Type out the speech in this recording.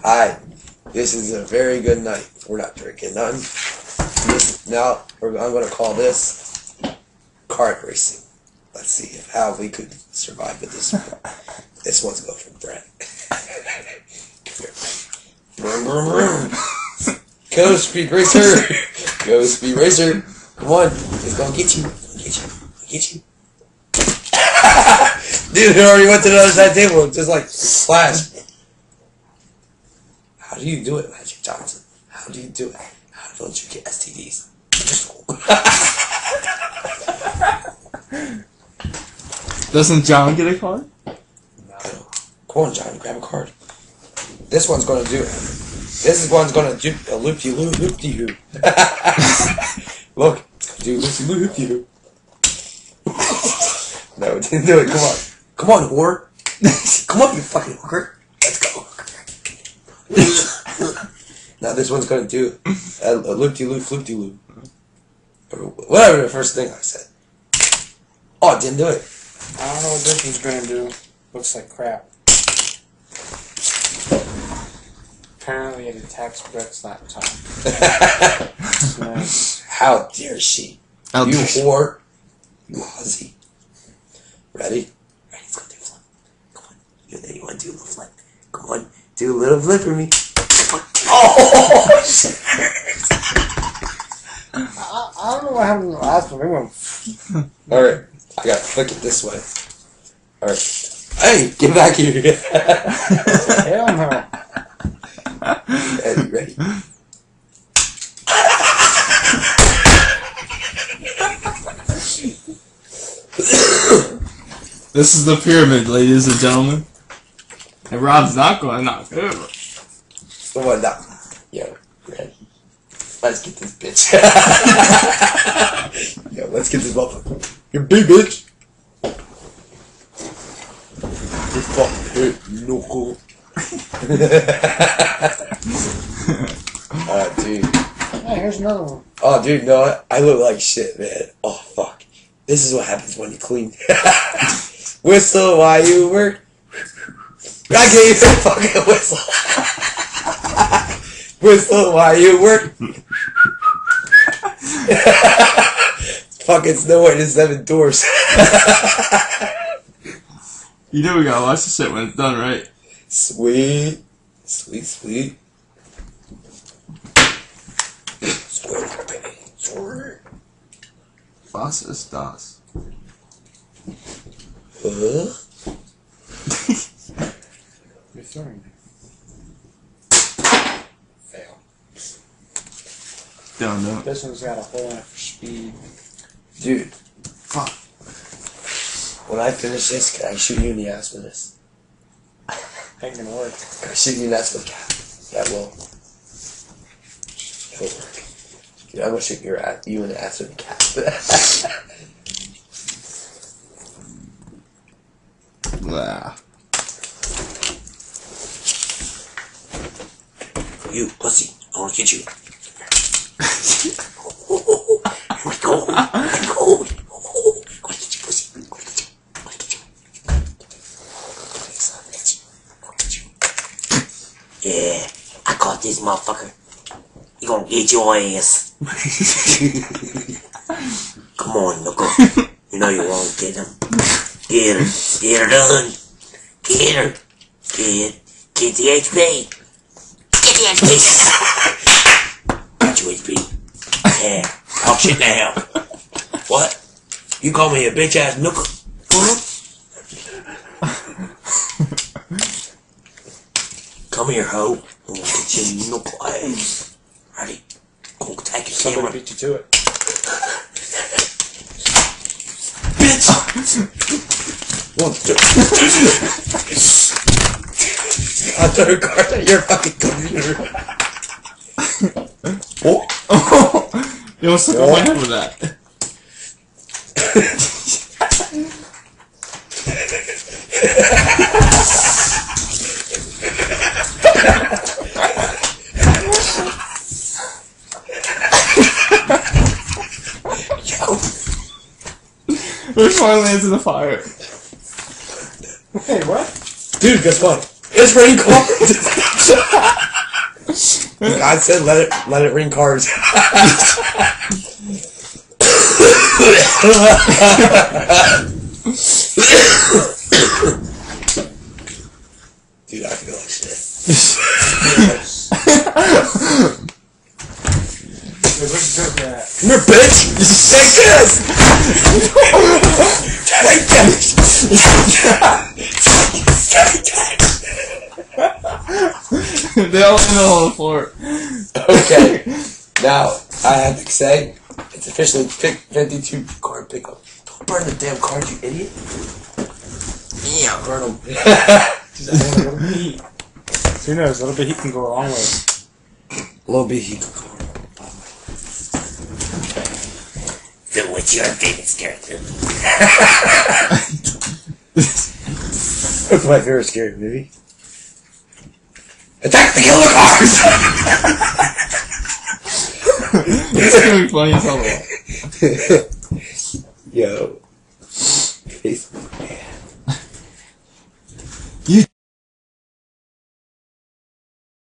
Alright, this is a very good night. We're not drinking none. Now, I'm going to call this kart racing. Let's see how we could survive with this one. This one's going for Brett. Vroom, vroom, vroom. Go, Speed Racer! Go, Speed Racer! Come on, it's going to get you. Get you. Dude, it already went to the other side of the table. Just like, flash. How do you do it, Magic Johnson? How do you do it? How don't you get STDs? Doesn't John get a card? No. Come on, John, grab a card. This one's gonna do it. This one's gonna do a loop-de-loo. Look, it's gonna do loop-de-loo. No, it didn't do it. Come on. Come on, whore. Come on, you fucking hooker. Let's go. Now this one's gonna do a loop-de-loo, floop-de-loo. Whatever the first thing I said. Oh, it didn't do it. I don't know what this one's gonna do. Looks like crap. Apparently it attacks Brett's laptop. Nice. How dare she? How You dare she. whore. You hussy. Ready? Ready, let's go do a flip. Come on. You wanna do a little flip. Come on. Do a little flip for me. Oh! I don't know what happened in the last one. They went. Alright. I gotta flick it this way. Alright. Hey! Get back here. Hell no. Ready? This is the pyramid, ladies and gentlemen. And Rob's not going to knock it over. Come on now. Yo, ready? Let's get this bitch. Yo, let's get this motherfucker. You big bitch. You fucking hit, knuckle. Oh, dude. Hey, here's another one. Oh, dude, no, I look like shit, man. Oh, fuck. This is what happens when you clean. Whistle while you work. I gave you a fucking whistle. Whistle while you work. Fucking Snow White and 7 Dwarfs. You know we gotta watch the shit when it's done, right? Sweet. Sweet, sweet. Sweet, baby. Sweet. Was ist das? Huh? You're throwing it. Fail. Don't know. This one's got a hole in it for speed. Dude, Fuck. when I finish this, can I shoot you in the ass with this? Ain't gonna work. Can I shoot you in the ass with a cap? That will. It'll work. Dude, I'm gonna shoot you in the ass with a cap. Blah. You pussy, I wanna get you. Here we go. Here we go. I wanna get you, pussy. I wanna get you. I wanna get you. Son of a bitch. I wanna get you. Yeah, I caught this motherfucker. You gonna get your ass. Come on, Knuckle. You know you won't get him. Get her. Get her done. Get her. Get the HP. Get the HP. Got you HP. Yeah. Talk shit now. What? You call me a bitch ass Knuckle? Huh? Come here, hoe. I'm gonna get your knuckle ass. Ready? Go take your camera. Somebody beat you to it. Bitch! One, two. I threw a card at your fucking computer. Oh! You almost took off my head with that. Which one lands in the fire? Hey, what? Dude, guess what? It's raining cards. God said, let it rain cards. Dude, I feel like shit. Where's the joke at? Come here, bitch! Take this! Take this! They all in on the floor. Okay, now I have to say, it's officially pick 52 card pickup. Don't burn the damn cards, you idiot. Yeah, burn them. Just add a little bit of heat. Who knows? A little bit of heat can go a long way. A little bit heat. So what's your favorite scary movie? What's my favorite scary movie? Attack the killer cars! It's gonna be funny as hell.